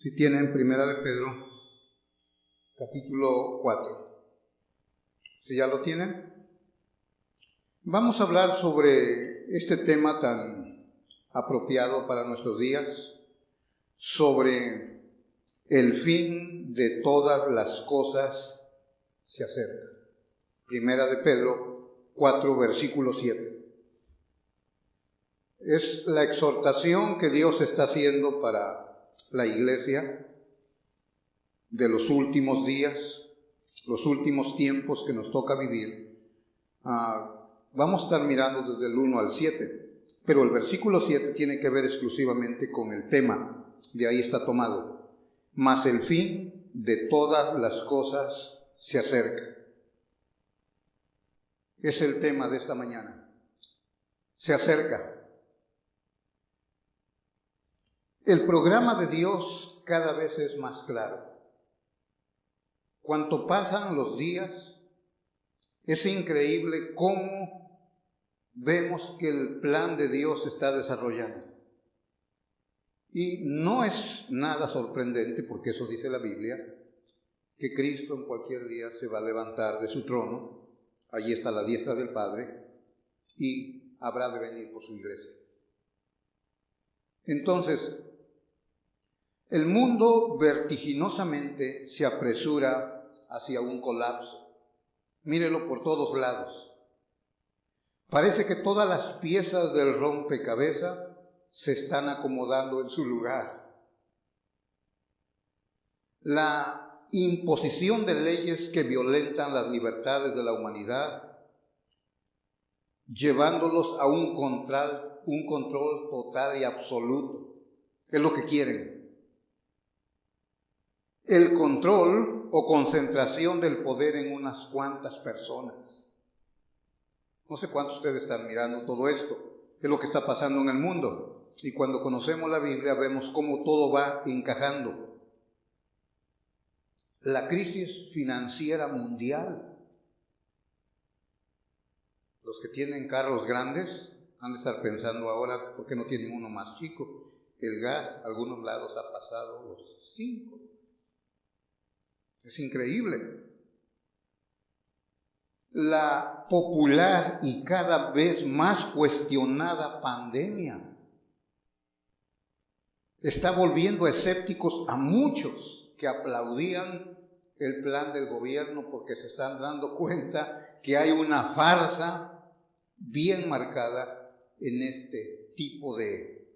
Si tienen Primera de Pedro, capítulo 4. Si ya lo tienen, vamos a hablar sobre este tema tan apropiado para nuestros días, sobre el fin de todas las cosas se acerca. Primera de Pedro 4, versículo 7. Es la exhortación que Dios está haciendo para la iglesia de los últimos días, los últimos tiempos que nos toca vivir. Vamos a estar mirando desde el 1 al 7, pero el versículo 7 tiene que ver exclusivamente con el tema, de ahí está tomado. Mas el fin de todas las cosas se acerca. Es el tema de esta mañana. Se acerca. El programa de Dios cada vez es más claro. Cuanto pasan los días, es increíble cómo vemos que el plan de Dios se está desarrollando. Y no es nada sorprendente, porque eso dice la Biblia, que Cristo en cualquier día se va a levantar de su trono, allí está la diestra del Padre, y habrá de venir por su iglesia. Entonces, el mundo vertiginosamente se apresura hacia un colapso. Mírelo por todos lados. Parece que todas las piezas del rompecabezas se están acomodando en su lugar. La imposición de leyes que violentan las libertades de la humanidad, llevándolos a un control total y absoluto, es lo que quieren. El control o concentración del poder en unas cuantas personas. No sé cuántos de ustedes están mirando todo esto. Es lo que está pasando en el mundo. Y cuando conocemos la Biblia vemos cómo todo va encajando. La crisis financiera mundial. Los que tienen carros grandes han de estar pensando ahora, ¿por qué no tienen uno más chico? El gas, a algunos lados ha pasado los 5. Es increíble. La popular y cada vez más cuestionada pandemia está volviendo escépticos a muchos que aplaudían el plan del gobierno, porque se están dando cuenta que hay una farsa bien marcada en este tipo de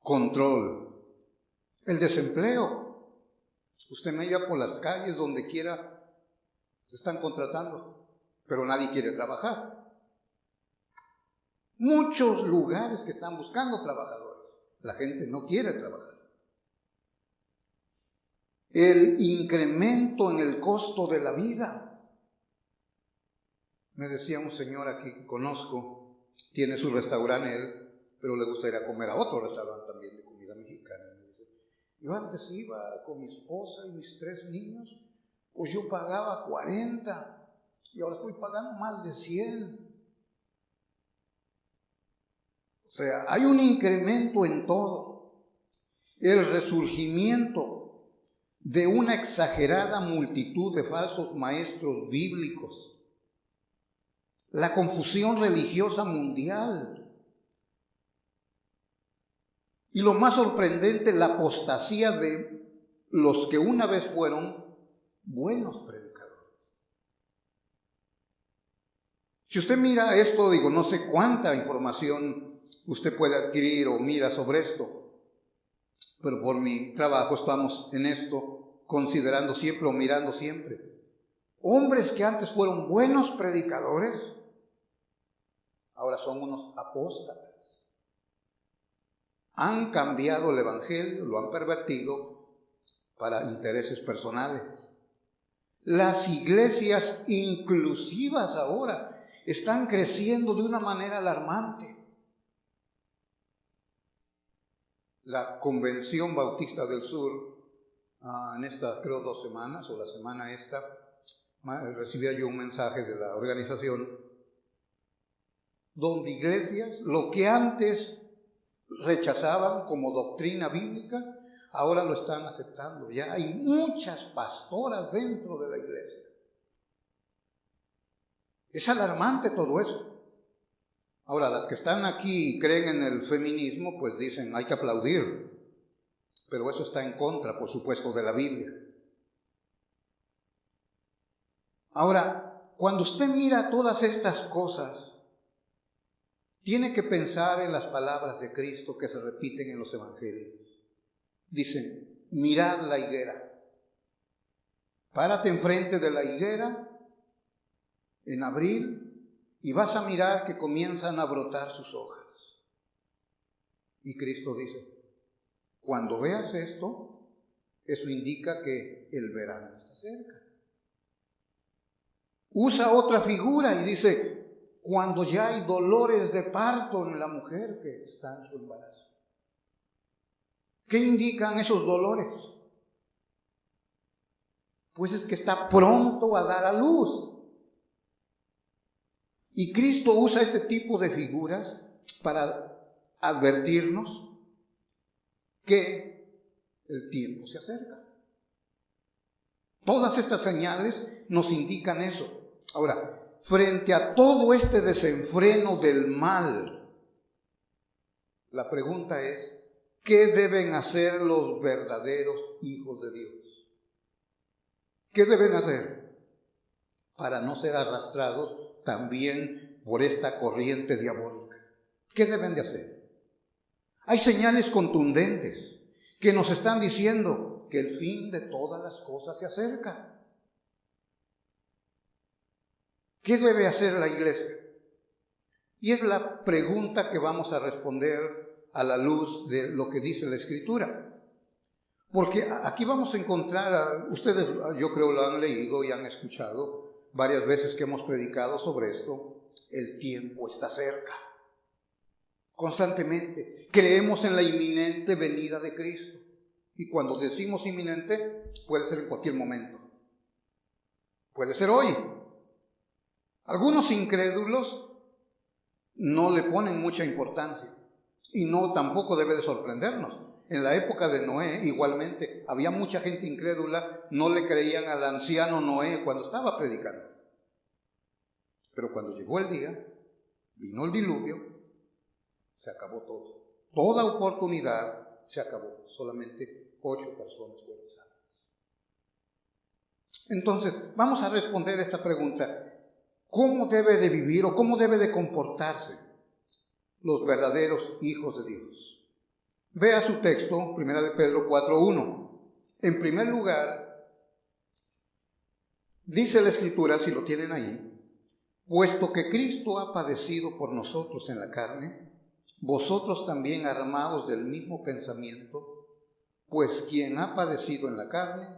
control. El desempleo. Usted me lleva por las calles, donde quiera, se están contratando, pero nadie quiere trabajar. Muchos lugares que están buscando trabajadores, la gente no quiere trabajar. El incremento en el costo de la vida. Me decía un señor aquí que conozco, tiene su restaurante él, pero le gusta ir a comer a otro restaurante también de comida mexicana. Yo antes iba con mi esposa y mis 3 niños, pues yo pagaba 40 y ahora estoy pagando más de 100. O sea, hay un incremento en todo. El resurgimiento de una exagerada multitud de falsos maestros bíblicos. La confusión religiosa mundial. Y lo más sorprendente, la apostasía de los que una vez fueron buenos predicadores. Si usted mira esto, no sé cuánta información usted puede adquirir o mira sobre esto, pero por mi trabajo estamos en esto, considerando siempre o mirando siempre. Hombres que antes fueron buenos predicadores, ahora son unos apóstatas. Han cambiado el evangelio, lo han pervertido para intereses personales. Las iglesias inclusivas ahora están creciendo de una manera alarmante. La Convención Bautista del Sur, en estas creo 2 semanas o la semana esta, recibía yo un mensaje de la organización donde iglesias, lo que antes rechazaban como doctrina bíblica, ahora lo están aceptando. Ya hay muchas pastoras dentro de la iglesia. Es alarmante todo eso. Ahora, las que están aquí y creen en el feminismo, pues dicen, hay que aplaudir. Pero eso está en contra, por supuesto, de la Biblia. Ahora, cuando usted mira todas estas cosas, tiene que pensar en las palabras de Cristo que se repiten en los evangelios. Dicen, mirad la higuera. Párate enfrente de la higuera en abril y vas a mirar que comienzan a brotar sus hojas. Y Cristo dice, cuando veas esto, eso indica que el verano está cerca. Usa otra figura y dice, cuando ya hay dolores de parto en la mujer que está en su embarazo. ¿Qué indican esos dolores? Pues es que está pronto a dar a luz. Y Cristo usa este tipo de figuras para advertirnos que el tiempo se acerca. Todas estas señales nos indican eso. Ahora, frente a todo este desenfreno del mal, la pregunta es, ¿qué deben hacer los verdaderos hijos de Dios? ¿Qué deben hacer para no ser arrastrados también por esta corriente diabólica? ¿Qué deben de hacer? Hay señales contundentes que nos están diciendo que el fin de todas las cosas se acerca. ¿Qué debe hacer la iglesia? Y es la pregunta que vamos a responder a la luz de lo que dice la Escritura. Porque aquí vamos a encontrar, ustedes yo creo lo han leído y han escuchado varias veces que hemos predicado sobre esto, el tiempo está cerca. Constantemente creemos en la inminente venida de Cristo. Y cuando decimos inminente, puede ser en cualquier momento. Puede ser hoy. Algunos incrédulos no le ponen mucha importancia y no tampoco debe de sorprendernos. En la época de Noé igualmente había mucha gente incrédula, no le creían al anciano Noé cuando estaba predicando. Pero cuando llegó el día, vino el diluvio, se acabó todo. Toda oportunidad se acabó, solamente 8 personas fueron salvas. Entonces, vamos a responder esta pregunta. ¿Cómo debe de vivir o cómo debe de comportarse los verdaderos hijos de Dios? Vea su texto, 1 de Pedro 4:1. En primer lugar, dice la Escritura, si lo tienen ahí, puesto que Cristo ha padecido por nosotros en la carne, vosotros también armaos del mismo pensamiento, pues quien ha padecido en la carne,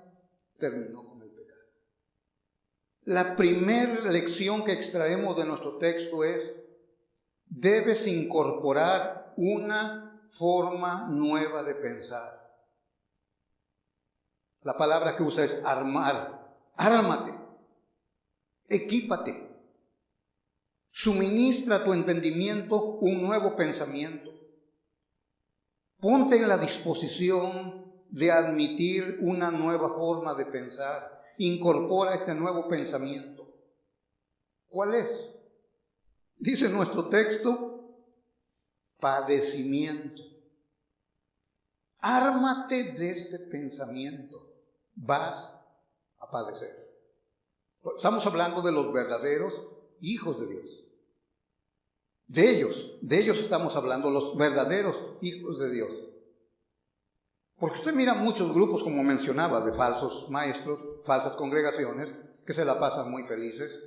terminó con el pecado. La primera lección que extraemos de nuestro texto es, debes incorporar una forma nueva de pensar. La palabra que usa es armar. Ármate, equípate, suministra a tu entendimiento un nuevo pensamiento. Ponte en la disposición de admitir una nueva forma de pensar. Incorpora este nuevo pensamiento. ¿Cuál es? Dice nuestro texto, padecimiento. Ármate de este pensamiento. Vas a padecer. Estamos hablando de los verdaderos hijos de Dios. De ellos estamos hablando, los verdaderos hijos de Dios. Porque usted mira muchos grupos, como mencionaba, de falsos maestros, falsas congregaciones, que se la pasan muy felices,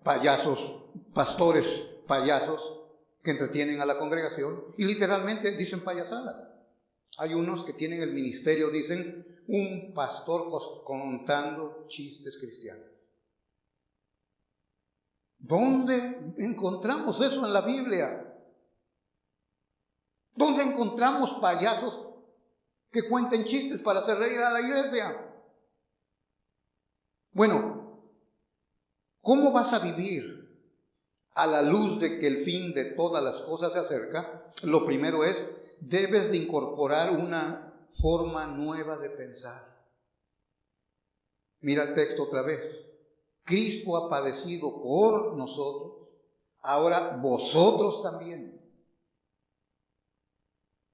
payasos, pastores payasos, que entretienen a la congregación, y literalmente dicen payasadas. Hay unos que tienen el ministerio, dicen, un pastor contando chistes cristianos. ¿Dónde encontramos eso en la Biblia? ¿Dónde encontramos payasos que cuenten chistes para hacer reír a la iglesia? Bueno, ¿cómo vas a vivir a la luz de que el fin de todas las cosas se acerca? Lo primero es, debes de incorporar una forma nueva de pensar. Mira el texto otra vez. Cristo ha padecido por nosotros, ahora vosotros también.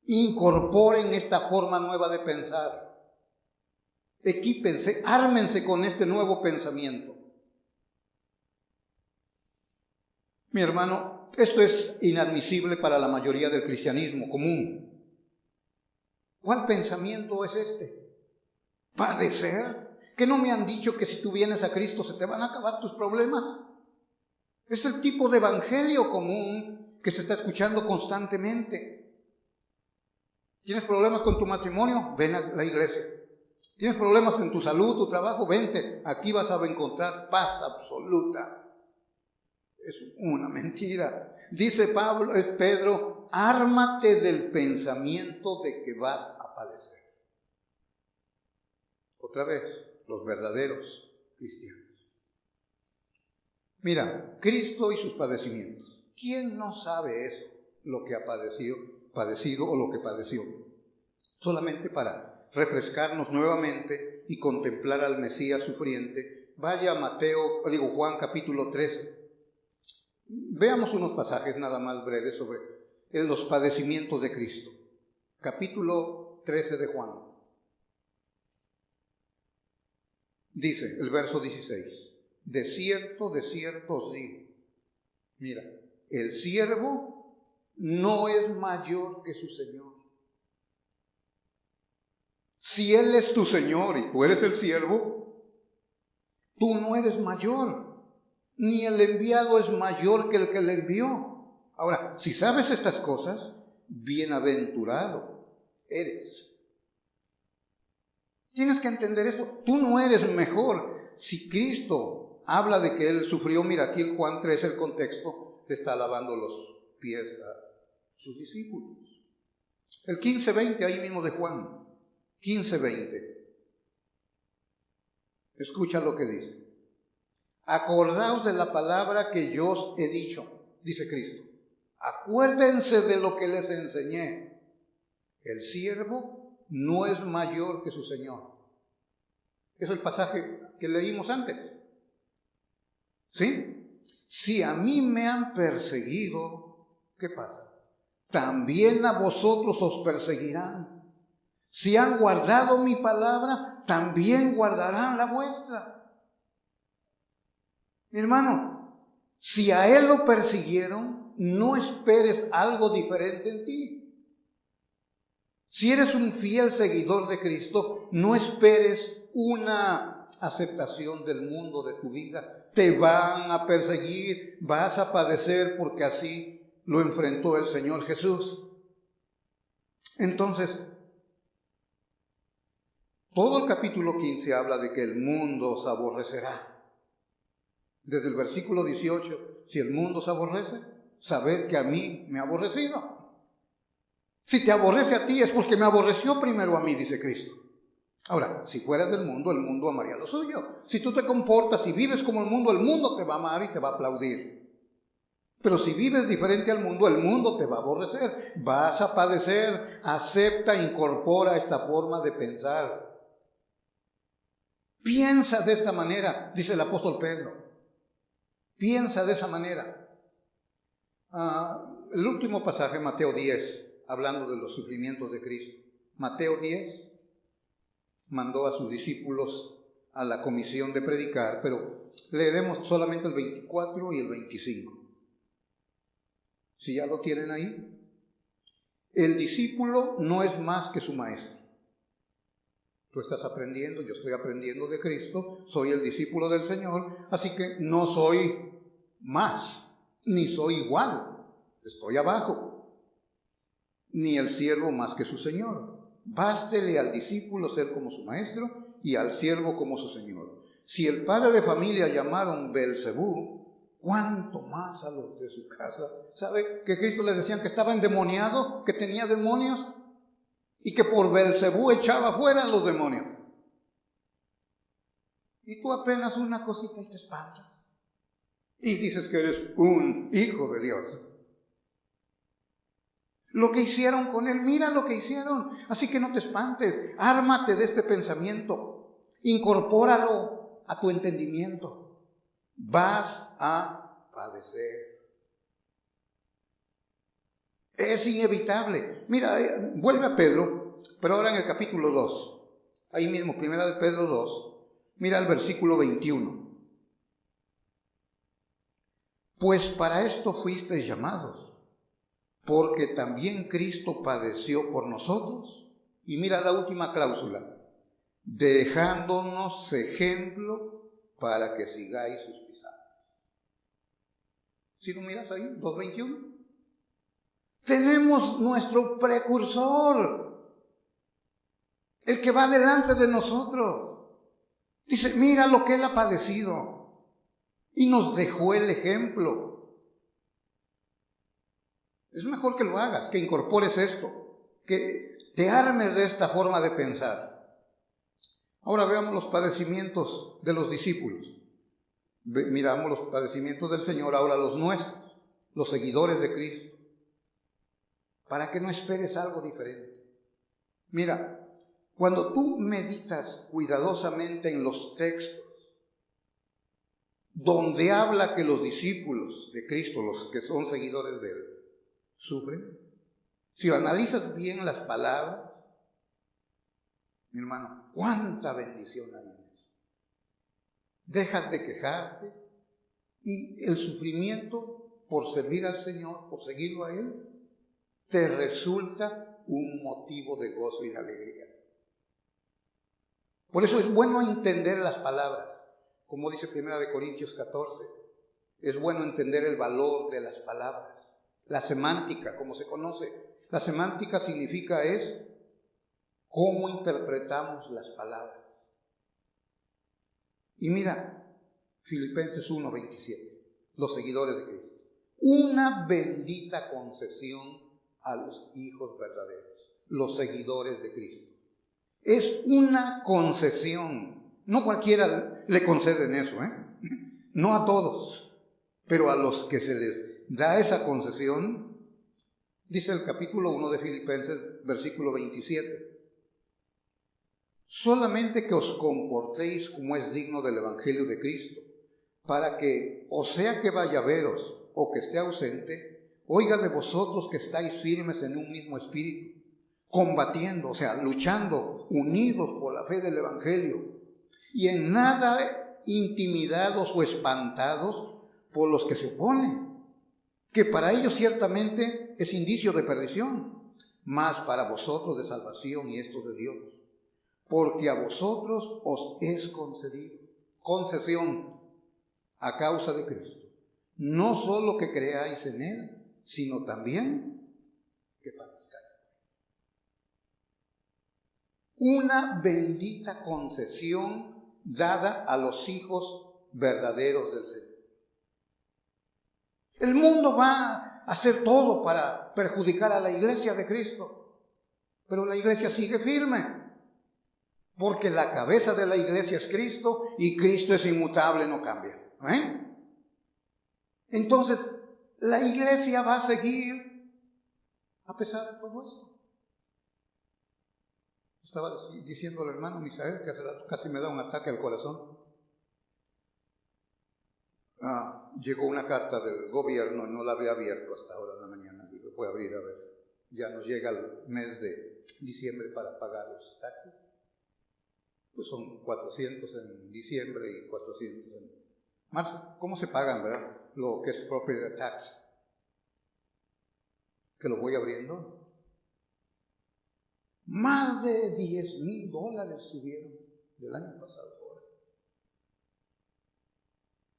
Incorporen esta forma nueva de pensar. Equípense, ármense con este nuevo pensamiento. Mi hermano, esto es inadmisible para la mayoría del cristianismo común. ¿Cuál pensamiento es este? ¿Padecer? ¿Que no me han dicho que si tú vienes a Cristo se te van a acabar tus problemas? Es el tipo de evangelio común que se está escuchando constantemente. ¿Tienes problemas con tu matrimonio? Ven a la iglesia. ¿Tienes problemas en tu salud, tu trabajo? Vente. Aquí vas a encontrar paz absoluta. Es una mentira. Dice Pedro, ármate del pensamiento de que vas a padecer. Otra vez, los verdaderos cristianos. Mira, Cristo y sus padecimientos. ¿Quién no sabe eso? Lo que ha padecido o lo que padeció. Solamente para refrescarnos nuevamente y contemplar al Mesías sufriente, vaya a Juan capítulo 13. Veamos unos pasajes nada más breves sobre los padecimientos de Cristo. Capítulo 13 de Juan. Dice el verso 16. De cierto os digo. Mira, el siervo no es mayor que su Señor. Si Él es tu Señor y tú eres el siervo, tú no eres mayor, ni el enviado es mayor que el que le envió. Ahora, si sabes estas cosas, bienaventurado eres. Tienes que entender esto, tú no eres mejor. Si Cristo habla de que Él sufrió, mira aquí en Juan 3 el contexto, le está lavando los pies a sus discípulos. El 15:20 ahí mismo de Juan, 15:20. Escucha lo que dice. Acordaos de la palabra que yo os he dicho, dice Cristo. Acuérdense de lo que les enseñé. El siervo no es mayor que su Señor. Es el pasaje que leímos antes. ¿Sí? Si a mí me han perseguido, ¿qué pasa? También a vosotros os perseguirán. Si han guardado mi palabra, también guardarán la vuestra. Mi hermano, si a Él lo persiguieron, no esperes algo diferente en ti. Si eres un fiel seguidor de Cristo, no esperes una aceptación del mundo de tu vida. Te van a perseguir, vas a padecer porque así lo enfrentó el Señor Jesús. Entonces, todo el capítulo 15 habla de que el mundo os aborrecerá. Desde el versículo 18, si el mundo os aborrece, sabed que a mí me ha aborrecido. Si te aborrece a ti es porque me aborreció primero a mí, dice Cristo. Ahora, si fueras del mundo, el mundo amaría lo suyo. Si tú te comportas y vives como el mundo te va a amar y te va a aplaudir. Pero si vives diferente al mundo, el mundo te va a aborrecer. Vas a padecer. Acepta, incorpora esta forma de pensar. Piensa de esta manera, dice el apóstol Pedro. Piensa de esa manera. El último pasaje, Mateo 10, hablando de los sufrimientos de Cristo. Mateo 10 mandó a sus discípulos a la comisión de predicar, pero leeremos solamente el 24 y el 25. Si ya lo tienen ahí. El discípulo no es más que su maestro. Tú estás aprendiendo, yo estoy aprendiendo de Cristo, soy el discípulo del Señor, así que no soy más, ni soy igual, estoy abajo, ni el siervo más que su Señor. Bástele al discípulo ser como su maestro y al siervo como su Señor. Si el padre de familia llamaron Beelzebú, ¿cuánto más a los de su casa? ¿Sabe que Cristo les decían que estaba endemoniado, que tenía demonios? Y que por Beelzebú echaba fuera a los demonios. Y tú apenas una cosita y te espantas. Y dices que eres un hijo de Dios. lo que hicieron con él, mira lo que hicieron. Así que no te espantes, ármate de este pensamiento, incorpóralo a tu entendimiento. Vas a padecer. Es inevitable. Mira, vuelve a Pedro, pero ahora en el capítulo 2. Ahí mismo, primera de Pedro 2. Mira el versículo 21. Pues para esto fuisteis llamados, porque también Cristo padeció por nosotros. Y mira la última cláusula, dejándonos ejemplo para que sigáis sus pisadas. ¿Sí lo miras ahí? 2:21. Tenemos nuestro precursor, el que va delante de nosotros. Dice, mira lo que él ha padecido y nos dejó el ejemplo. Es mejor que lo hagas, que incorpores esto, que te armes de esta forma de pensar. Ahora veamos los padecimientos de los discípulos. Miramos los padecimientos del Señor, ahora los nuestros, los seguidores de Cristo, para que no esperes algo diferente. Mira, cuando tú meditas cuidadosamente en los textos donde habla que los discípulos de Cristo, los que son seguidores de Él, sufren, si analizas bien las palabras, mi hermano, cuánta bendición hay en eso. Dejas de quejarte y el sufrimiento por servir al Señor, por seguirlo a Él, te resulta un motivo de gozo y de alegría. Por eso es bueno entender las palabras, como dice 1 Corintios 14. Es bueno entender el valor de las palabras. La semántica, como se conoce. La semántica significa es cómo interpretamos las palabras. Y mira, Filipenses 1:27, los seguidores de Cristo. Una bendita concesión a los hijos verdaderos, los seguidores de Cristo. Es una concesión. No cualquiera le conceden eso, no a todos, pero a los que se les da esa concesión, dice el capítulo 1 de Filipenses, versículo 27. Solamente que os comportéis como es digno del Evangelio de Cristo, para que, o sea que vaya a veros o que esté ausente, oiga de vosotros que estáis firmes en un mismo espíritu, combatiendo, o sea, luchando, unidos por la fe del Evangelio, y en nada intimidados o espantados por los que se oponen, que para ellos ciertamente es indicio de perdición, mas para vosotros de salvación, y esto de Dios, porque a vosotros os es concedido, concesión a causa de Cristo, no solo que creáis en Él, sino también que padezcáis. Una bendita concesión dada a los hijos verdaderos del Señor. El mundo va a hacer todo para perjudicar a la iglesia de Cristo, pero la iglesia sigue firme, porque la cabeza de la iglesia es Cristo y Cristo es inmutable, no cambia. Entonces, la iglesia va a seguir a pesar de todo esto. Estaba diciendo al hermano Misael que hace rato casi me da un ataque al corazón. Llegó una carta del gobierno, no la había abierto hasta ahora en la mañana. Digo, voy a abrir a ver. Ya nos llega el mes de diciembre para pagar los taxes. Pues son 400 en diciembre y 400 en marzo. ¿Cómo se pagan, verdad? Lo que es property tax. Que lo voy abriendo. Más de $10,000 subieron del año pasado.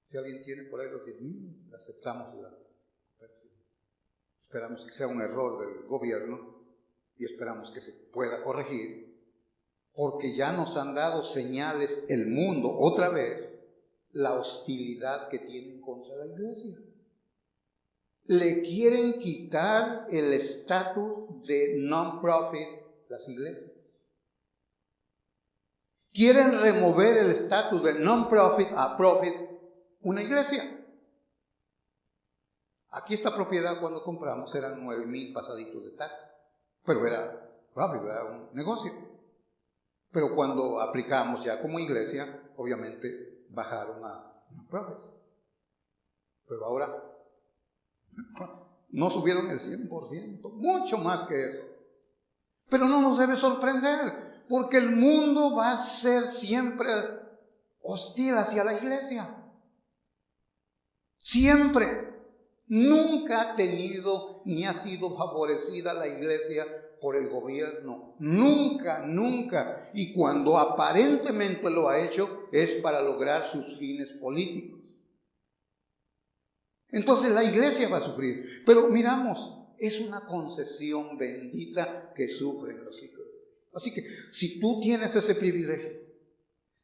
Si alguien tiene por ahí los 10,000, aceptamos la cooperación. Esperamos que sea un error del gobierno y esperamos que se pueda corregir, porque ya nos han dado señales el mundo, otra vez, la hostilidad que tienen contra la iglesia. Le quieren quitar el estatus de non-profit las iglesias. Quieren remover el estatus de non-profit a profit una iglesia. Aquí esta propiedad cuando compramos eran 9,000 pasaditos de tax, pero era rápido, era un negocio. Pero cuando aplicamos ya como iglesia, obviamente bajaron a profit. Pero ahora no subieron el 100%, mucho más que eso. Pero no nos debe sorprender, porque el mundo va a ser siempre hostil hacia la iglesia. Siempre. Nunca ha tenido ni ha sido favorecida la iglesia por el gobierno. Nunca, nunca. Y cuando aparentemente lo ha hecho, es para lograr sus fines políticos. Entonces la iglesia va a sufrir. Pero miramos, es una concesión bendita que sufren los hijos. Así que si tú tienes ese privilegio,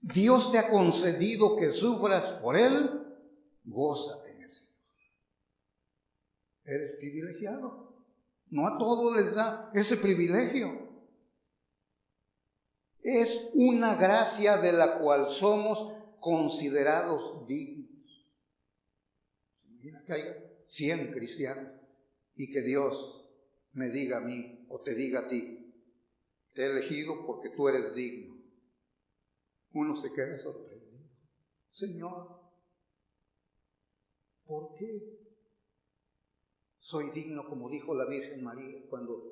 Dios te ha concedido que sufras por Él, gózate en el Señor. Eres privilegiado. No a todos les da ese privilegio. Es una gracia de la cual somos considerados dignos. ¿Se imagina que haya 100 cristianos y que Dios me diga a mí o te diga a ti, te he elegido porque tú eres digno? Uno se queda sorprendido. Señor, ¿por qué? Soy digno, como dijo la Virgen María cuando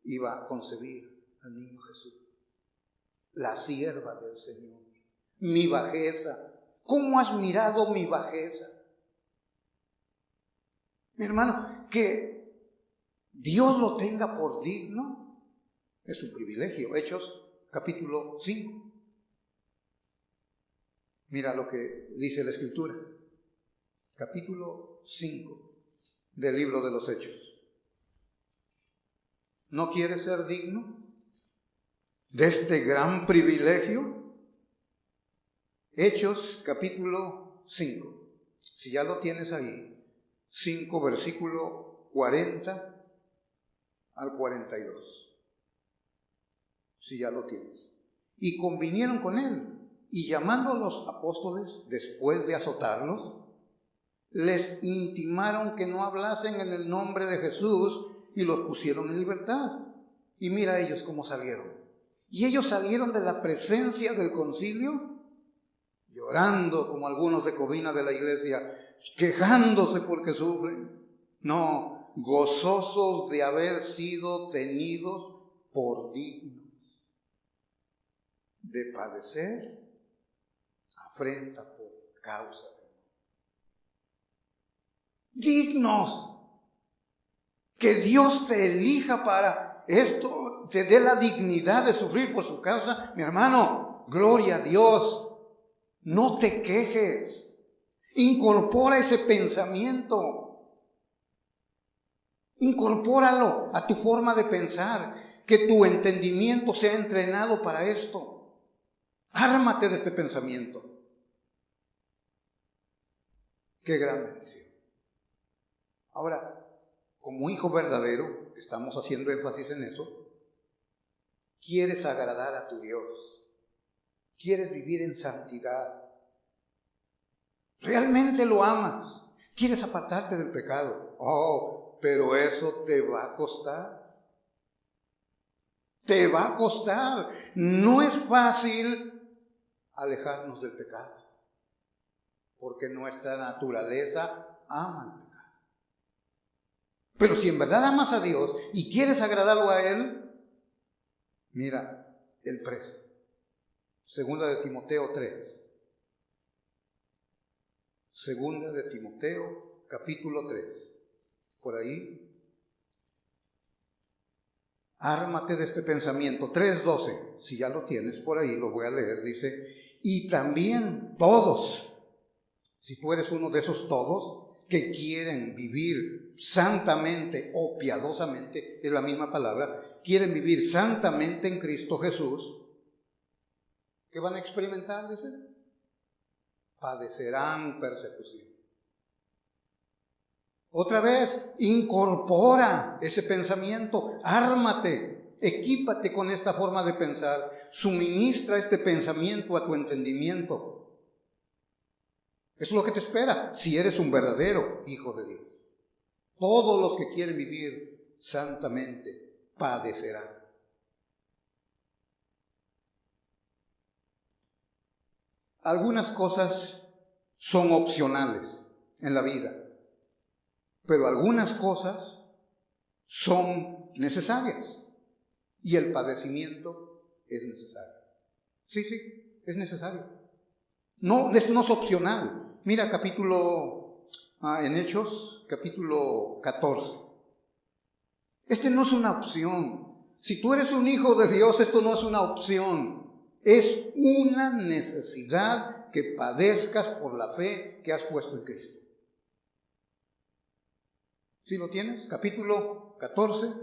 iba a concebir al niño Jesús. La sierva del Señor. Mi bajeza. ¿Cómo has mirado mi bajeza? Mi hermano, que Dios lo tenga por digno es un privilegio. Hechos capítulo 5. Mira lo que dice la Escritura. Capítulo 5 del libro de los Hechos. ¿No quieres ser digno de este gran privilegio? Hechos capítulo 5. Si ya lo tienes ahí, 5 versículo 40 al 42. Si ya lo tienes. Y convinieron con él, y llamando a los apóstoles, después de azotarlos, les intimaron que no hablasen en el nombre de Jesús y los pusieron en libertad. Y mira ellos cómo salieron. Y ellos salieron de la presencia del concilio llorando como algunos de Covina de la iglesia, quejándose porque sufren. No, gozosos de haber sido tenidos por dignos de padecer afrenta por causa de dignos. Que Dios te elija para esto, te dé la dignidad de sufrir por su causa. Mi hermano, gloria a Dios. No te quejes. Incorpora ese pensamiento. Incorpóralo a tu forma de pensar. Que tu entendimiento sea entrenado para esto. Ármate de este pensamiento. Qué gran bendición. Ahora, como hijo verdadero, estamos haciendo énfasis en eso, quieres agradar a tu Dios, quieres vivir en santidad, realmente lo amas, quieres apartarte del pecado. Oh, pero eso te va a costar. Te va a costar. No es fácil alejarnos del pecado, porque nuestra naturaleza ama el pecado. Pero si en verdad amas a Dios y quieres agradarlo a Él, mira el precio. Segunda de Timoteo 3. Segunda de Timoteo, capítulo 3. Por ahí. Ármate de este pensamiento. 3:12. Si ya lo tienes por ahí, lo voy a leer. Dice, y también todos, si tú eres uno de esos todos, que quieren vivir santamente o piadosamente, es la misma palabra, quieren vivir santamente en Cristo Jesús, ¿qué van a experimentar? Dice, padecerán persecución. Otra vez, incorpora ese pensamiento, ármate, equípate con esta forma de pensar, suministra este pensamiento a tu entendimiento. Eso es lo que te espera si eres un verdadero hijo de Dios. Todos los que quieren vivir santamente padecerán. Algunas cosas son opcionales en la vida, pero algunas cosas son necesarias y el padecimiento es necesario. Sí, es necesario. No es opcional. Mira en Hechos, capítulo 14. Este no es una opción. Si tú eres un hijo de Dios, esto no es una opción. Es una necesidad que padezcas por la fe que has puesto en Cristo. ¿Sí lo tienes? Capítulo 14,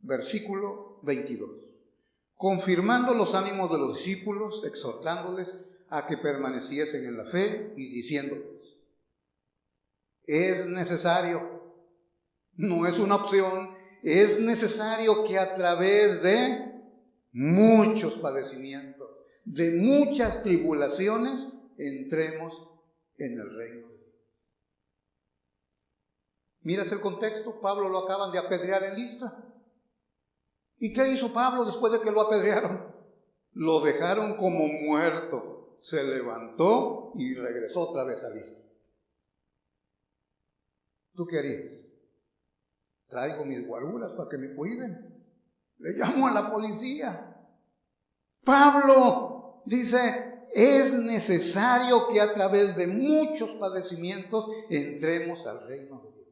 versículo 22. Confirmando los ánimos de los discípulos, exhortándoles a que permaneciesen en la fe y diciéndoles: es necesario, no es una opción, es necesario que a través de muchos padecimientos, de muchas tribulaciones, entremos en el reino de Dios. ¿Miras el contexto? Pablo lo acaban de apedrear en Listra. ¿Y qué hizo Pablo después de que lo apedrearon? Lo dejaron como muerto. Se levantó y regresó otra vez a Listra. ¿Tú qué harías? Traigo mis guaruras para que me cuiden. Le llamo a la policía. Pablo dice: es necesario que a través de muchos padecimientos entremos al reino de Dios.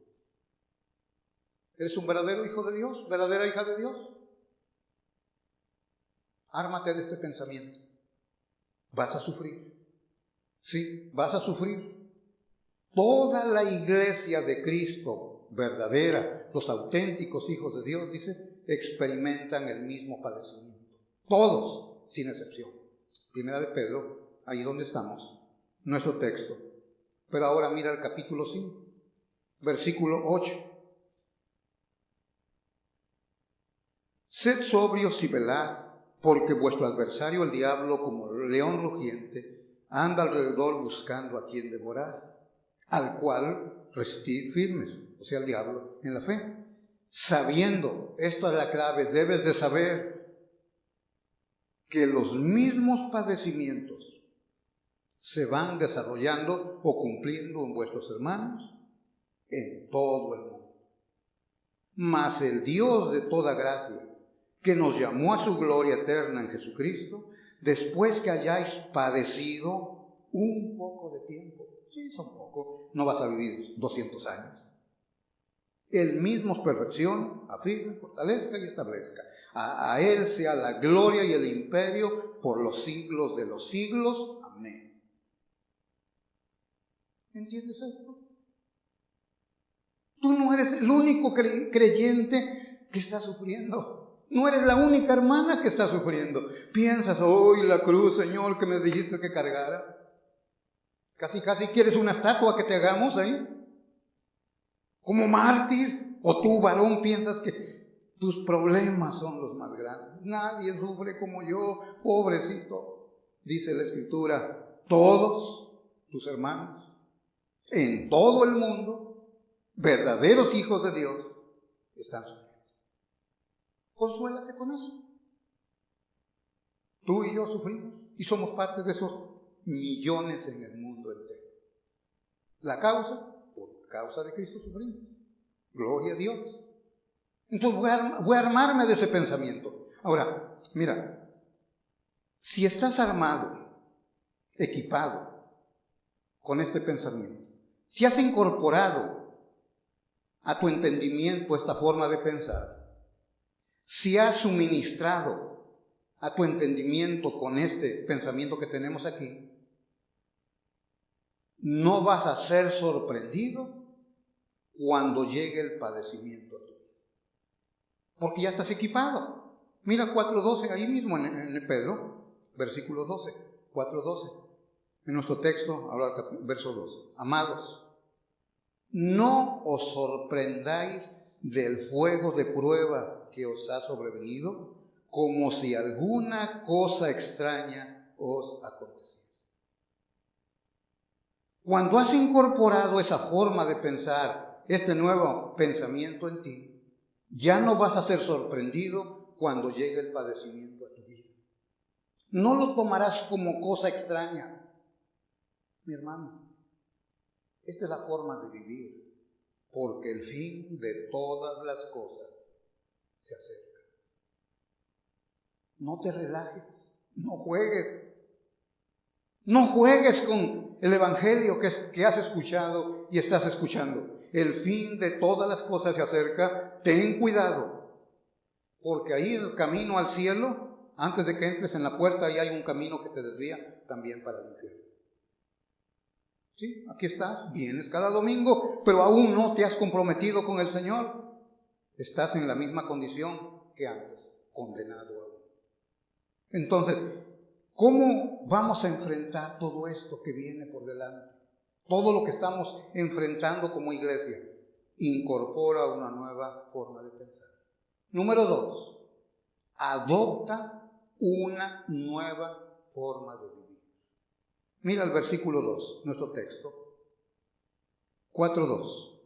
¿Eres un verdadero hijo de Dios? ¿Verdadera hija de Dios? Ármate de este pensamiento. Vas a sufrir. Sí, vas a sufrir. Toda la iglesia de Cristo verdadera, los auténticos hijos de Dios, dice, experimentan el mismo padecimiento. Todos, sin excepción. Primera de Pedro, ahí donde estamos, nuestro texto. Pero ahora mira el capítulo 5, versículo 8. Sed sobrios y velad, porque vuestro adversario el diablo, como león rugiente, anda alrededor buscando a quien devorar, al cual resistid firmes, o sea, el diablo, en la fe. Sabiendo, esto es la clave, debes de saber que los mismos padecimientos se van desarrollando o cumpliendo en vuestros hermanos en todo el mundo. Mas el Dios de toda gracia, que nos llamó a su gloria eterna en Jesucristo, después que hayáis padecido un poco de tiempo, sí, son poco, no vas a vivir 200 años, Él mismo os perfeccione, afirme, fortalezca y establezca. A Él sea la gloria y el imperio por los siglos de los siglos. Amén. ¿Entiendes esto? Tú no eres el único creyente que está sufriendo. No eres la única hermana que está sufriendo. Piensas, hoy la cruz, Señor, que me dijiste que cargara. Casi quieres una estatua que te hagamos ahí. Como mártir. O tú, varón, piensas que tus problemas son los más grandes. Nadie sufre como yo, pobrecito. Dice la Escritura, todos tus hermanos, en todo el mundo, verdaderos hijos de Dios, están sufriendo. Consuélate con eso. Tú y yo sufrimos y somos parte de esos millones en el mundo entero. La causa, por causa de Cristo sufrimos. Gloria a Dios. Entonces voy a armarme de ese pensamiento. Ahora, mira, si estás armado, equipado con este pensamiento, si has incorporado a tu entendimiento esta forma de pensar, si has suministrado a tu entendimiento con este pensamiento que tenemos aquí, no vas a ser sorprendido cuando llegue el padecimiento a tu vida, porque ya estás equipado. Mira 4:12, ahí mismo en Pedro, versículo 12, 4:12. En nuestro texto, habla verso 12. Amados, no os sorprendáis del fuego de prueba que os ha sobrevenido, como si alguna cosa extraña os aconteciera. Cuando has incorporado esa forma de pensar este nuevo pensamiento en ti, ya no vas a ser sorprendido cuando llegue el padecimiento a tu vida. No lo tomarás como cosa extraña. Mi hermano, esta es la forma de vivir, porque el fin de todas las cosas se acerca. No te relajes, no juegues. No juegues con el evangelio que has escuchado y estás escuchando. El fin de todas las cosas se acerca. Ten cuidado, porque ahí en el camino al cielo, antes de que entres en la puerta, ahí hay un camino que te desvía también para el infierno. Sí, aquí estás, vienes cada domingo, pero aún no te has comprometido con el Señor. Estás en la misma condición que antes, condenado aún. Entonces, ¿cómo vamos a enfrentar todo esto que viene por delante? Todo lo que estamos enfrentando como iglesia incorpora una nueva forma de pensar. Número 2, adopta una nueva forma de vivir. Mira el versículo 2, nuestro texto. 4:2.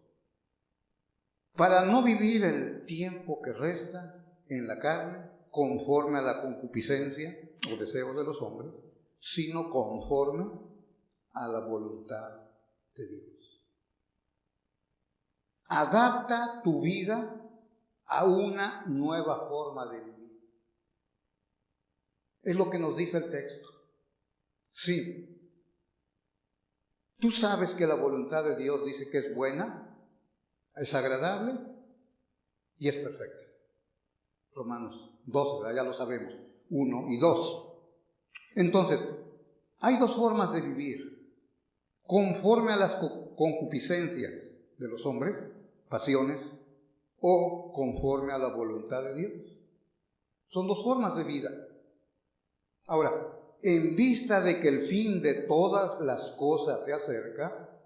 Para no vivir el tiempo que resta en la carne, conforme a la concupiscencia o deseo de los hombres, sino conforme a la voluntad de Dios. Adapta tu vida a una nueva forma de vivir. Es lo que nos dice el texto. Sí. Tú sabes que la voluntad de Dios dice que es buena, es agradable y es perfecta. Romanos 12, ya lo sabemos, 1 y 2. Entonces, hay dos formas de vivir. Conforme a las concupiscencias de los hombres, pasiones, o conforme a la voluntad de Dios. Son dos formas de vida. Ahora, en vista de que el fin de todas las cosas se acerca,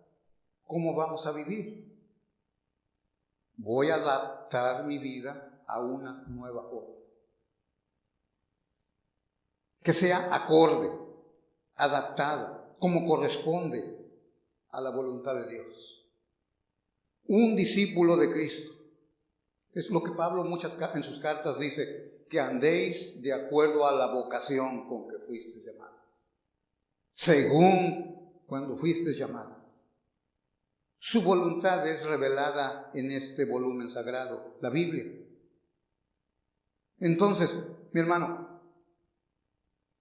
¿cómo vamos a vivir? Voy a adaptar mi vida a una nueva forma. Que sea acorde, adaptada, como corresponde a la voluntad de Dios. Un discípulo de Cristo. Es lo que Pablo en sus cartas dice, que andéis de acuerdo a la vocación con que fuisteis llamados. Según cuando fuisteis llamados. Su voluntad es revelada en este volumen sagrado, la Biblia. Entonces, mi hermano,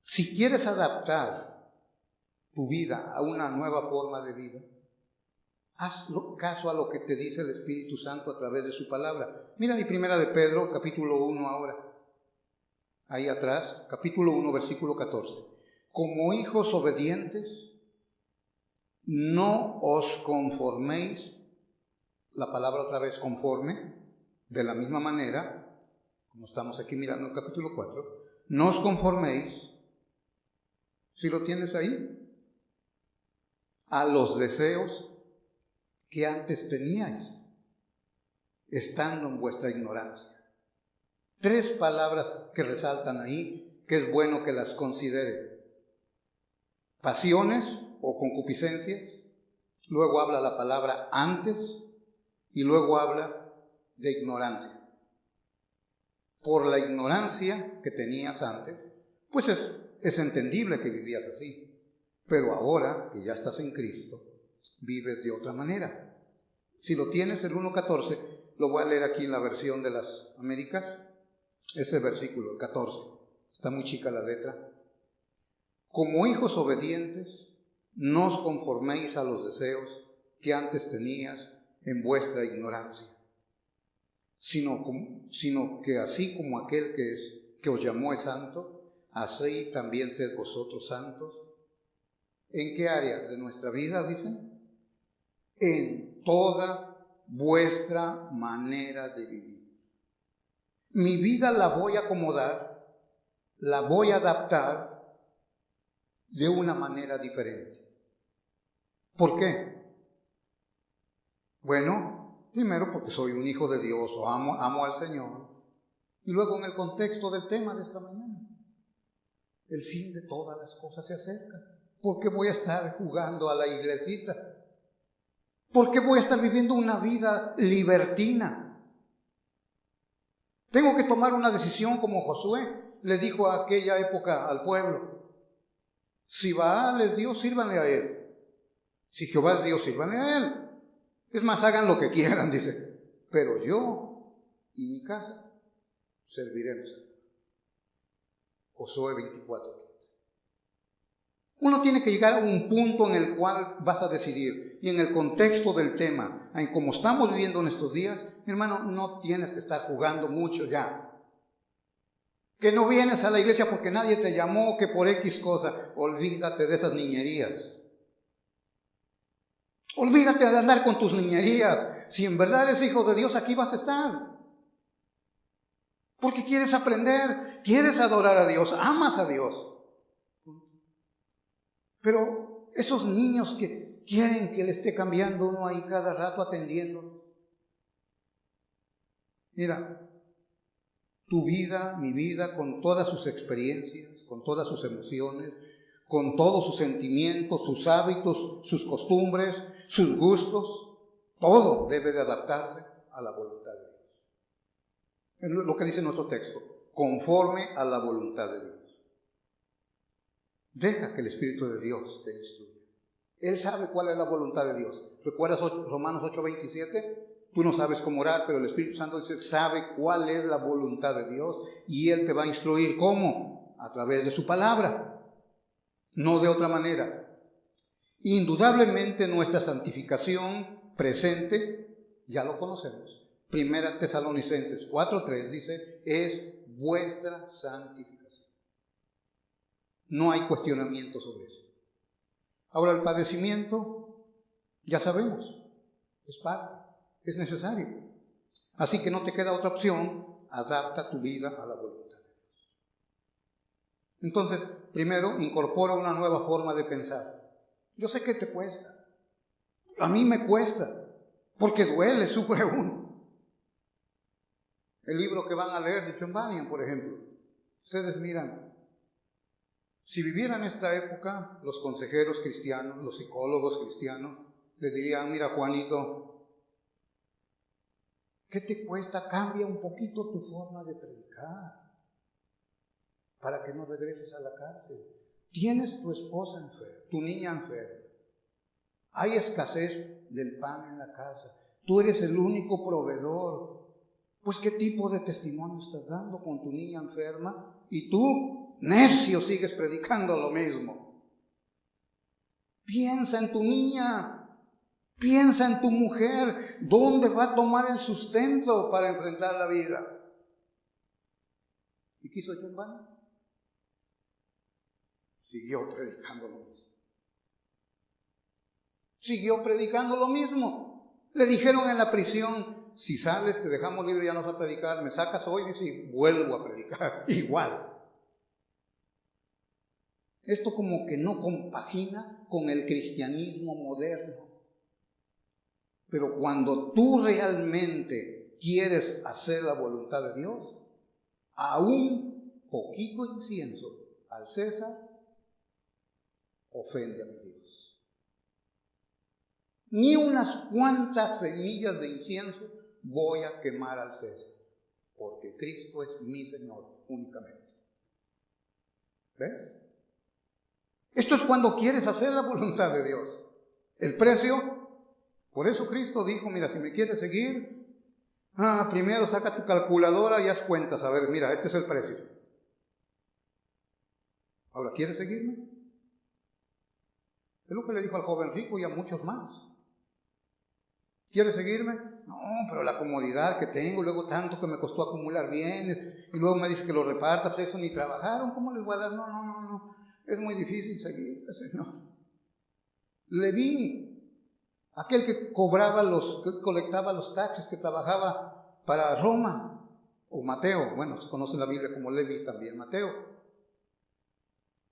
si quieres adaptar tu vida a una nueva forma de vida, haz caso a lo que te dice el Espíritu Santo a través de su palabra. Mira en 1 de Pedro, capítulo 1 ahora. Ahí atrás, capítulo 1, versículo 14. Como hijos obedientes, no os conforméis, la palabra otra vez conforme, de la misma manera, como estamos aquí mirando en capítulo 4, no os conforméis, ¿sí lo tienes ahí? A los deseos que antes teníais, estando en vuestra ignorancia. 3 palabras que resaltan ahí, que es bueno que las considere. Pasiones o concupiscencias, luego habla la palabra antes y luego habla de ignorancia. Por la ignorancia que tenías antes, pues es entendible que vivías así, pero ahora que ya estás en Cristo, vives de otra manera. Si lo tienes, el 1:14, lo voy a leer aquí en la versión de las Américas, este versículo, el 14, está muy chica la letra. Como hijos obedientes, no os conforméis a los deseos que antes tenías en vuestra ignorancia, sino que así como aquel que os llamó es santo, así también sed vosotros santos. ¿En qué áreas de nuestra vida, dicen? En toda vuestra manera de vivir. Mi vida la voy a acomodar, la voy a adaptar de una manera diferente. ¿Por qué? Bueno, primero porque soy un hijo de Dios o amo al Señor. Y luego en el contexto del tema de esta mañana. El fin de todas las cosas se acerca. ¿Por qué voy a estar jugando a la iglesita? ¿Por qué voy a estar viviendo una vida libertina? Tengo que tomar una decisión como Josué le dijo a aquella época al pueblo. Si Baal es Dios, sírvanle a él. Si Jehová es Dios, sírvanle a él. Es más, hagan lo que quieran, dice. Pero yo y mi casa serviremos a Él. Josué 24. Uno tiene que llegar a un punto en el cual vas a decidir. Y en el contexto del tema, en como estamos viviendo en estos días, mi hermano, no tienes que estar jugando mucho ya. Que no vienes a la iglesia porque nadie te llamó, que por X cosa. Olvídate de esas niñerías. Olvídate de andar con tus niñerías. Si en verdad eres hijo de Dios, aquí vas a estar. Porque quieres aprender, quieres adorar a Dios, amas a Dios. Pero esos niños que quieren que le esté cambiando uno ahí cada rato atendiendo. Mira, tu vida, mi vida, con todas sus experiencias, con todas sus emociones, con todos sus sentimientos, sus hábitos, sus costumbres, sus gustos, todo debe de adaptarse a la voluntad de Dios. Es lo que dice nuestro texto, conforme a la voluntad de Dios. Deja que el Espíritu de Dios te instruya. Él sabe cuál es la voluntad de Dios. ¿Recuerdas Romanos 8:27? Tú no sabes cómo orar, pero el Espíritu Santo sabe cuál es la voluntad de Dios y Él te va a instruir. ¿Cómo? A través de su palabra, no de otra manera. Indudablemente nuestra santificación presente ya lo conocemos. Primera Tesalonicenses 4:3 dice, es vuestra santificación. No hay cuestionamiento sobre eso. Ahora el padecimiento, ya sabemos, es parte. Es necesario. Así que no te queda otra opción, adapta tu vida a la voluntad de Dios. Entonces, primero, incorpora una nueva forma de pensar. Yo sé que te cuesta. A mí me cuesta, porque duele, sufre uno. El libro que van a leer de John Bunyan, por ejemplo. Ustedes miran, si vivieran esta época, los consejeros cristianos, los psicólogos cristianos, le dirían, mira Juanito, ¿qué te cuesta? Cambia un poquito tu forma de predicar para que no regreses a la cárcel. Tienes tu esposa enferma, tu niña enferma. Hay escasez del pan en la casa. Tú eres el único proveedor. Pues ¿qué tipo de testimonio estás dando con tu niña enferma? Y tú, necio, sigues predicando lo mismo. Piensa en tu niña. Piensa en tu mujer, ¿dónde va a tomar el sustento para enfrentar la vida? ¿Y qué hizo John Bunyan? Siguió predicando lo mismo. Siguió predicando lo mismo. Le dijeron en la prisión, si sales te dejamos libre, ya no vas a predicar, me sacas hoy, dice, y vuelvo a predicar, igual. Esto como que no compagina con el cristianismo moderno. Pero cuando tú realmente quieres hacer la voluntad de Dios, a un poquito incienso al César ofende a mi Dios. Ni unas cuantas semillas de incienso voy a quemar al César, porque Cristo es mi Señor únicamente. ¿Ves? Esto es cuando quieres hacer la voluntad de Dios. El precio. Por eso Cristo dijo, mira, si me quieres seguir, primero saca tu calculadora y haz cuentas. A ver, mira, este es el precio. Ahora, ¿quieres seguirme? Es lo que le dijo al joven rico y a muchos más. ¿Quieres seguirme? No, pero la comodidad que tengo, luego tanto que me costó acumular bienes, y luego me dice que lo repartas, pues eso ni trabajaron, ¿cómo les voy a dar? No, es muy difícil seguirte, Señor. Leví, aquel que colectaba los taxes, que trabajaba para Roma, o Mateo, bueno, se conoce en la Biblia como Leví también, Mateo.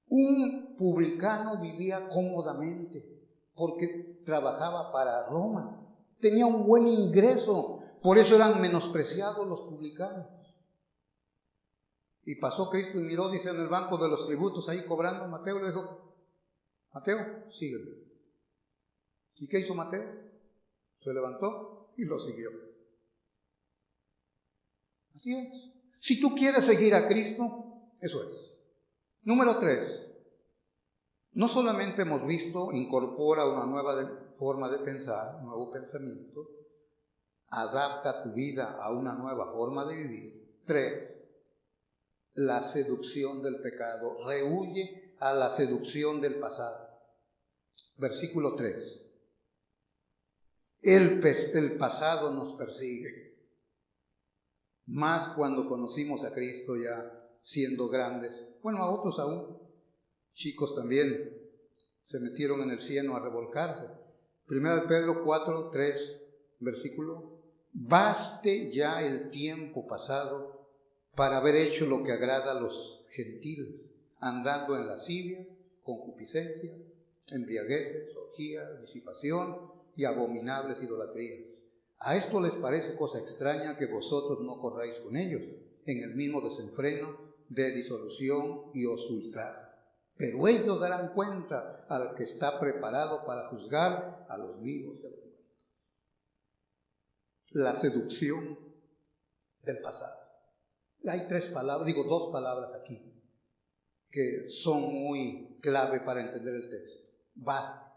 Un publicano vivía cómodamente porque trabajaba para Roma, tenía un buen ingreso, por eso eran menospreciados los publicanos. Y pasó Cristo y miró, dice, en el banco de los tributos ahí cobrando. Mateo le dijo, Mateo, sígueme. ¿Y qué hizo Mateo? Se levantó y lo siguió. Así es. Si tú quieres seguir a Cristo, eso es. Número 3. No solamente hemos visto, incorpora una nueva forma de pensar, un nuevo pensamiento, adapta tu vida a una nueva forma de vivir. 3. La seducción del pecado. Rehuye a la seducción del pasado. Versículo 3. El pasado nos persigue. Más cuando conocimos a Cristo ya siendo grandes. Bueno, a otros aún. Chicos también se metieron en el cieno a revolcarse. 1 Pedro 4, 3, versículo. Baste ya el tiempo pasado para haber hecho lo que agrada a los gentiles, andando en lascivias, concupiscencia, embriagueces, orgías, disipación y abominables idolatrías. A esto les parece cosa extraña que vosotros no corráis con ellos en el mismo desenfreno de disolución y os ultraja. Pero ellos darán cuenta al que está preparado para juzgar a los vivos y a los muertos. La seducción del pasado. Hay dos palabras aquí que son muy clave para entender el texto. Basta.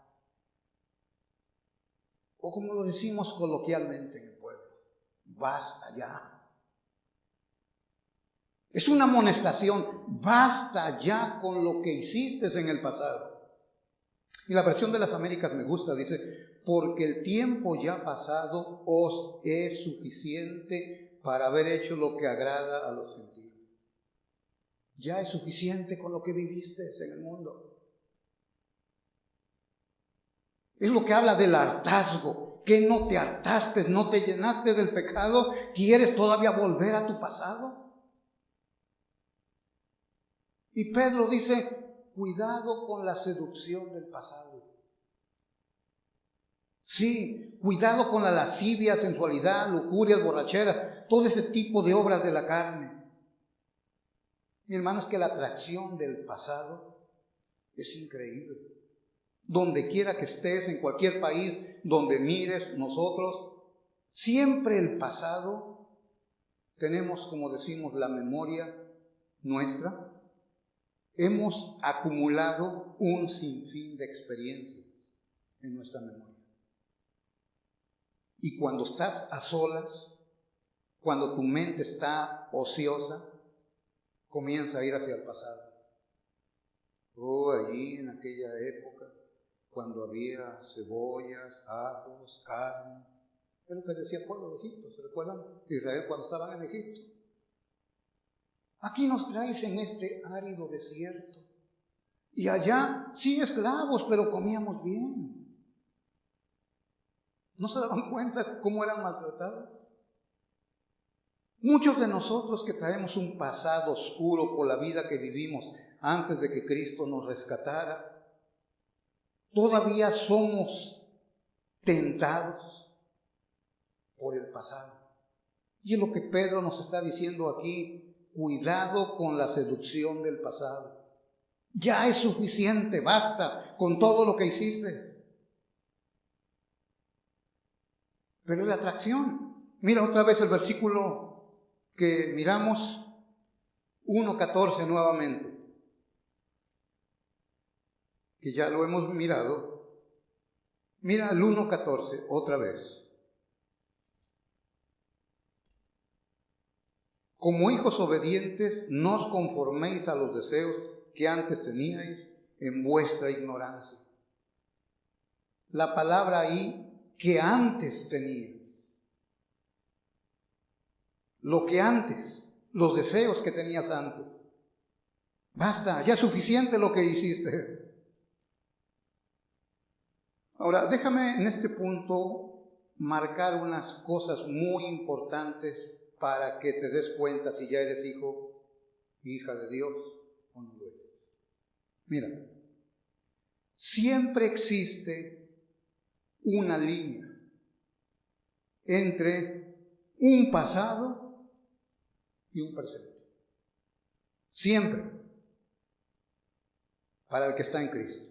O como lo decimos coloquialmente en el pueblo, basta ya. Es una amonestación, basta ya con lo que hiciste en el pasado. Y la versión de las Américas me gusta, dice, porque el tiempo ya pasado os es suficiente para haber hecho lo que agrada a los gentiles. Ya es suficiente con lo que viviste en el mundo. Es lo que habla del hartazgo. ¿Que no te hartaste, no te llenaste del pecado? ¿Quieres todavía volver a tu pasado? Y Pedro dice, cuidado con la seducción del pasado. Sí, cuidado con la lascivia, sensualidad, lujuria, borrachera, todo ese tipo de obras de la carne. Mi hermano, es que la atracción del pasado es increíble. Donde quiera que estés, en cualquier país, donde mires, nosotros, siempre el pasado, tenemos, como decimos, la memoria nuestra. Hemos acumulado un sinfín de experiencias en nuestra memoria. Y cuando estás a solas, cuando tu mente está ociosa, comienza a ir hacia el pasado. Allí en aquella época, cuando había cebollas, ajos, carne. Es lo que decía el pueblo de Egipto, ¿se recuerdan? Israel cuando estaban en Egipto. Aquí nos traes en este árido desierto. Y allá, sí, esclavos, pero comíamos bien. ¿No se daban cuenta cómo eran maltratados? Muchos de nosotros que traemos un pasado oscuro por la vida que vivimos antes de que Cristo nos rescatara, todavía somos tentados por el pasado. Y es lo que Pedro nos está diciendo aquí, cuidado con la seducción del pasado. Ya es suficiente, basta con todo lo que hiciste. Pero es la atracción. Mira otra vez el versículo que miramos, 1:14 nuevamente, que ya lo hemos mirado. Mira el 1:14 otra vez. Como hijos obedientes, no os conforméis a los deseos que antes teníais en vuestra ignorancia. La palabra ahí, que antes teníais. Lo que antes, los deseos que tenías antes. Basta, ya es suficiente lo que hiciste. Ahora, déjame en este punto marcar unas cosas muy importantes para que te des cuenta si ya eres hijo, hija de Dios o no lo eres. Mira, siempre existe una línea entre un pasado y un presente. Siempre. Para el que está en Cristo.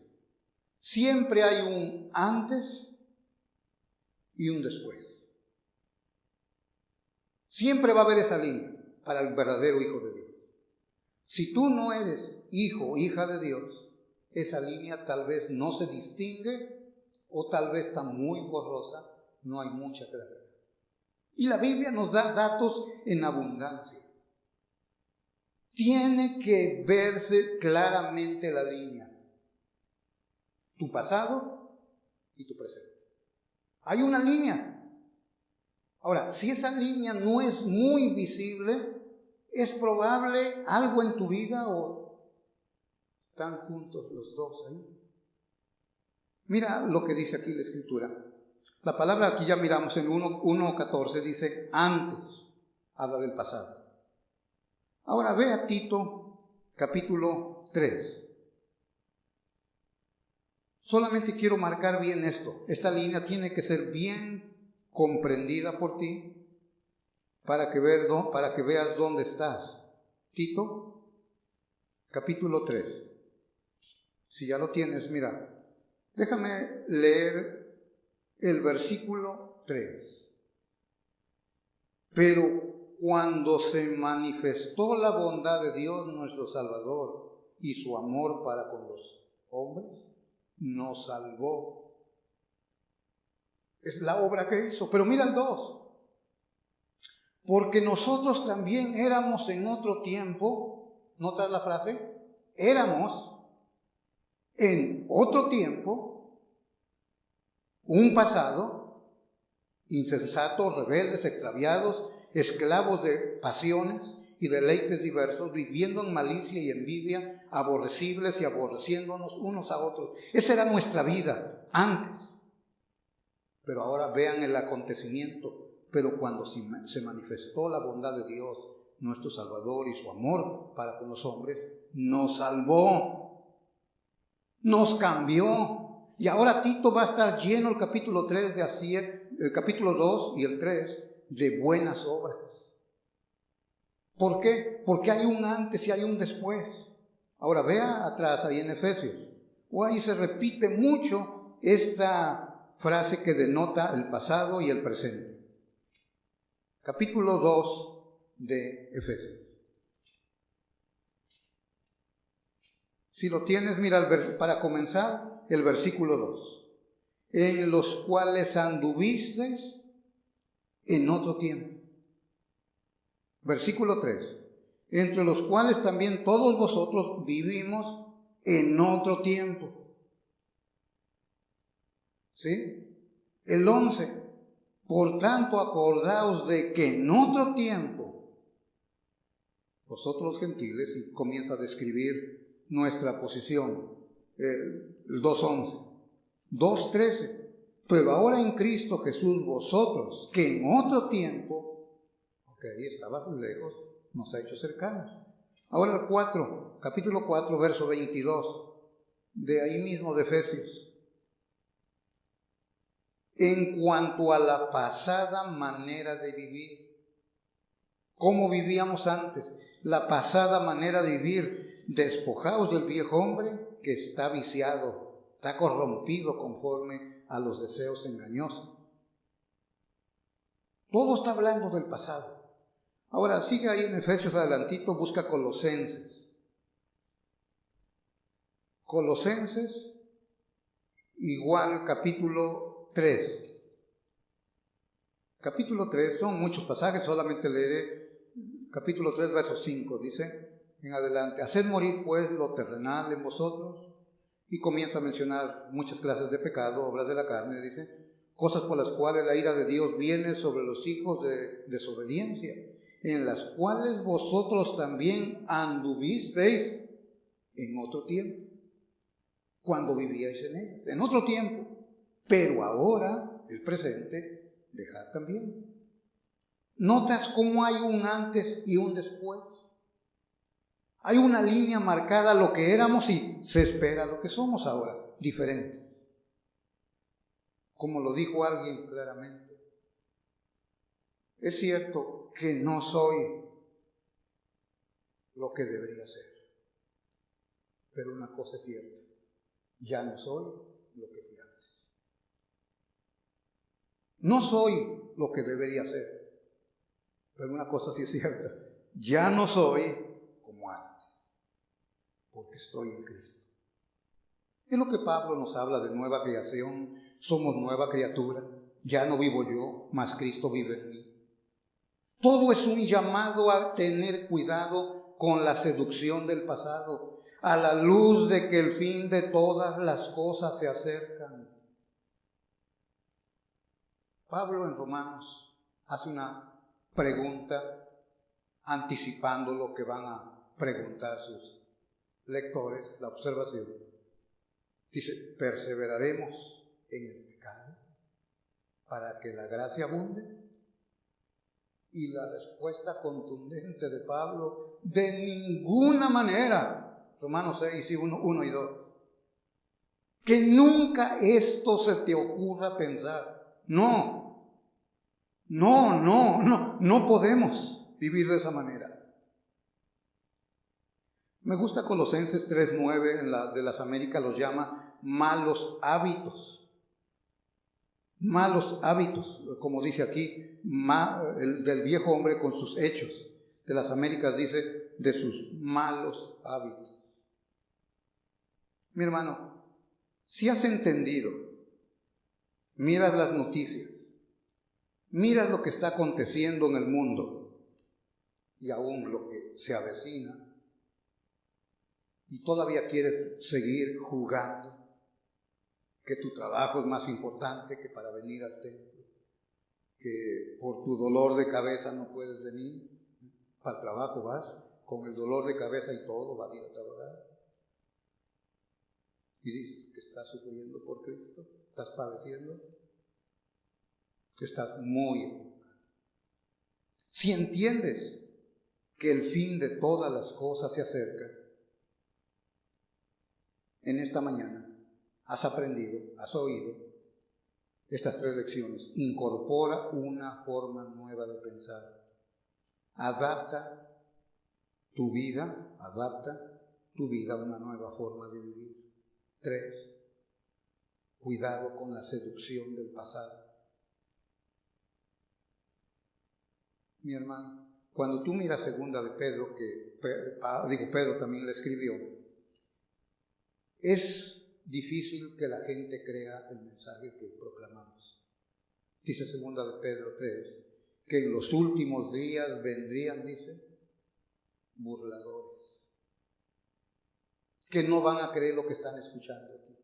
Siempre hay un antes y un después. Siempre va a haber esa línea para el verdadero hijo de Dios. Si tú no eres hijo o hija de Dios, esa línea tal vez no se distingue o tal vez está muy borrosa, no hay mucha claridad. Y la Biblia nos da datos en abundancia. Tiene que verse claramente la línea. Tu pasado y tu presente. Hay una línea. Ahora, si esa línea no es muy visible, es probable algo en tu vida o están juntos los dos ahí. Mira lo que dice aquí la Escritura. La palabra aquí ya miramos en 1:14 dice antes, habla del pasado. Ahora ve a Tito capítulo 3. Solamente quiero marcar bien esto. Esta línea tiene que ser bien comprendida por ti para que veas dónde estás. Tito capítulo 3. Si ya lo tienes, mira, déjame leer el versículo 3. Pero cuando se manifestó la bondad de Dios nuestro Salvador y su amor para con los hombres, nos salvó. Es la obra que hizo. Pero mira el 2. Porque nosotros también éramos en otro tiempo, ¿notas la frase? Éramos en otro tiempo, un pasado, insensatos, rebeldes, extraviados, esclavos de pasiones y deleites diversos, viviendo en malicia y envidia, aborrecibles y aborreciéndonos unos a otros. Esa era nuestra vida antes. Pero ahora vean el acontecimiento. Pero cuando se manifestó la bondad de Dios, nuestro Salvador, y su amor para con los hombres, nos salvó, nos cambió. Y ahora Tito va a estar lleno el capítulo 3 de así, el capítulo 2 y el 3 de buenas obras. ¿Por qué? Porque hay un antes y hay un después. Ahora vea atrás ahí en Efesios. O ahí se repite mucho esta frase que denota el pasado y el presente. Capítulo 2 de Efesios. Si lo tienes, mira para comenzar el versículo 2. En los cuales anduvisteis en otro tiempo. Versículo 3. Entre los cuales también todos vosotros vivimos en otro tiempo. ¿Sí? El 11. Por tanto, acordaos de que en otro tiempo, vosotros los gentiles, y comienza a describir nuestra posición, el 2:11. 2:13. Pero ahora en Cristo Jesús vosotros, que en otro tiempo, estabas lejos, nos ha hecho cercanos. Ahora el 4, capítulo 4, verso 22, de ahí mismo de Efesios. En cuanto a la pasada manera de vivir, ¿cómo vivíamos antes? La pasada manera de vivir, despojaos del viejo hombre que está viciado, está corrompido conforme a los deseos engañosos. Todo está hablando del pasado. Ahora sigue ahí en Efesios adelantito, busca Colosenses. Colosenses, igual capítulo 3. Capítulo 3, son muchos pasajes, solamente leeré capítulo 3, verso 5, dice en adelante: haced morir pues lo terrenal en vosotros, y comienza a mencionar muchas clases de pecado, obras de la carne, dice, cosas por las cuales la ira de Dios viene sobre los hijos de desobediencia, en las cuales vosotros también anduvisteis en otro tiempo, cuando vivíais en ella, en otro tiempo, pero ahora, el presente, dejad también. ¿Notas cómo hay un antes y un después? Hay una línea marcada a lo que éramos y se espera lo que somos ahora, diferente. Como lo dijo alguien claramente, es cierto que no soy lo que debería ser, pero una cosa es cierta, ya no soy lo que fui antes. No soy lo que debería ser. Pero una cosa sí es cierta. Ya no soy como antes. Porque estoy en Cristo. Es lo que Pablo nos habla de nueva creación. Somos nueva criatura. Ya no vivo yo, mas Cristo vive en mí. Todo es un llamado a tener cuidado con la seducción del pasado, a la luz de que el fin de todas las cosas se acercan. Pablo en Romanos hace una pregunta anticipando lo que van a preguntar sus lectores, la observación. Dice, ¿perseveraremos en el pecado para que la gracia abunde? Y la respuesta contundente de Pablo, de ninguna manera. Romanos 6, 1 y 2. Que nunca esto se te ocurra pensar. No podemos vivir de esa manera. Me gusta Colosenses 3:9, de las Américas los llama malos hábitos. Malos hábitos, como dice aquí, el del viejo hombre con sus hechos. De las Américas dice, de sus malos hábitos. Mi hermano, si has entendido, miras las noticias, miras lo que está aconteciendo en el mundo y aún lo que se avecina, y todavía quieres seguir jugando, que tu trabajo es más importante que para venir al templo, que por tu dolor de cabeza no puedes venir, para el trabajo vas, con el dolor de cabeza y todo vas a ir a trabajar. Y dices que estás sufriendo por Cristo, estás padeciendo, estás muy equivocado. Si entiendes que el fin de todas las cosas se acerca, en esta mañana has aprendido, has oído estas 3 lecciones. Incorpora una forma nueva de pensar. Adapta tu vida a una nueva forma de vivir. 3. Cuidado con la seducción del pasado. Mi hermano, cuando tú miras segunda de Pedro, Pedro también le escribió, es difícil que la gente crea el mensaje que proclamamos. Dice segunda de Pedro 3, que en los últimos días vendrían, dice, burladores, que no van a creer lo que están escuchando aquí.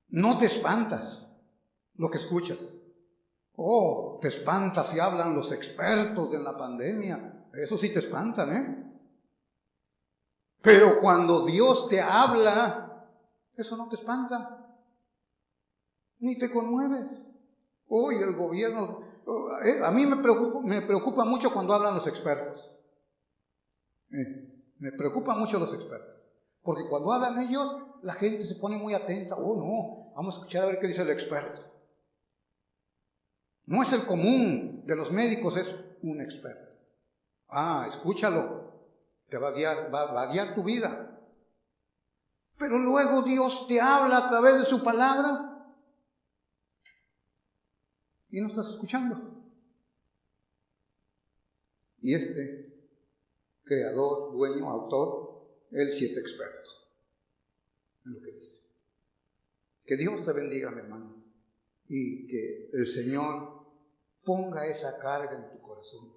No te espantas lo que escuchas. Oh, te espantas si hablan los expertos en la pandemia. Eso sí te espantan, ¿eh? Pero cuando Dios te habla, eso no te espanta, ni te conmueve. Hoy el gobierno, a mí me preocupa mucho cuando hablan los expertos. Me preocupan mucho los expertos, porque cuando hablan ellos, la gente se pone muy atenta. Oh, no, vamos a escuchar a ver qué dice el experto. No es el común de los médicos, es un experto. Escúchalo. Te va a guiar tu vida. Pero luego Dios te habla a través de su palabra y no estás escuchando. Y este creador, dueño, autor, él sí es experto en lo que dice. Que Dios te bendiga, mi hermano, y que el Señor ponga esa carga en tu corazón.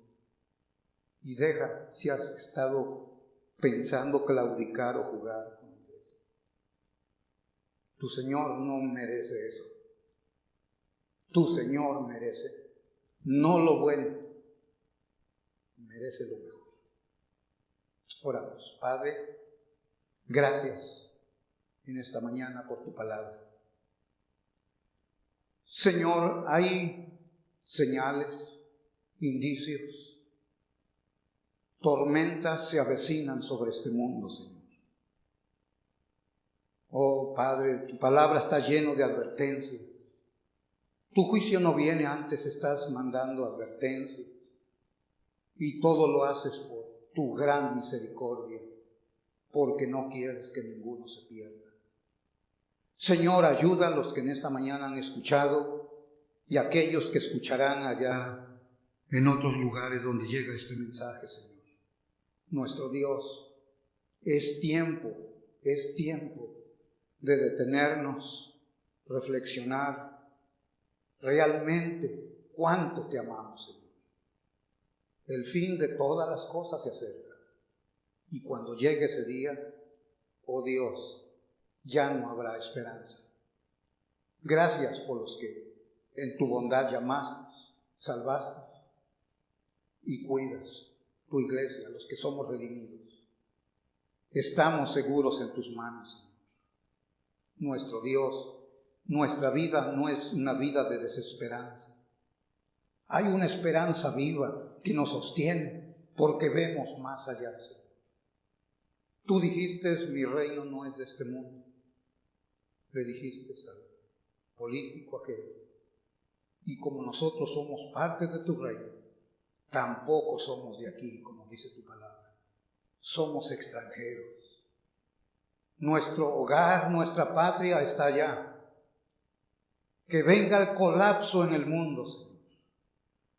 Y deja, si has estado pensando claudicar o jugar con la iglesia. Tu Señor no merece eso. Tu Señor merece no lo bueno, merece lo mejor. Oramos. Padre, gracias en esta mañana por tu palabra. Señor, hay señales, indicios, tormentas se avecinan sobre este mundo, Señor. Oh Padre, tu palabra está lleno de advertencias. Tu juicio no viene antes, estás mandando advertencias. Y todo lo haces por tu gran misericordia, porque no quieres que ninguno se pierda. Señor, ayuda a los que en esta mañana han escuchado y a aquellos que escucharán allá en otros lugares donde llega este mensaje, Señor. Nuestro Dios, es tiempo de detenernos, reflexionar realmente cuánto te amamos, Señor. El fin de todas las cosas se acerca. Y cuando llegue ese día, oh Dios, ya no habrá esperanza. Gracias por los que en tu bondad llamaste, salvaste y cuidas tu iglesia, los que somos redimidos. Estamos seguros en tus manos, Señor. Nuestro Dios, nuestra vida no es una vida de desesperanza. Hay una esperanza viva que nos sostiene porque vemos más allá, Señor. Tú dijiste, mi reino no es de este mundo. Le dijiste al político aquel. Y como nosotros somos parte de tu reino, tampoco somos de aquí, como dice tu palabra. Somos extranjeros. Nuestro hogar, nuestra patria está allá. Que venga el colapso en el mundo, Señor.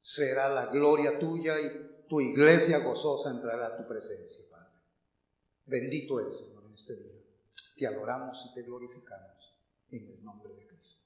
Será la gloria tuya y tu iglesia gozosa entrará a tu presencia, Padre. Bendito eres, Señor, en este día. Te adoramos y te glorificamos en el nombre de Cristo.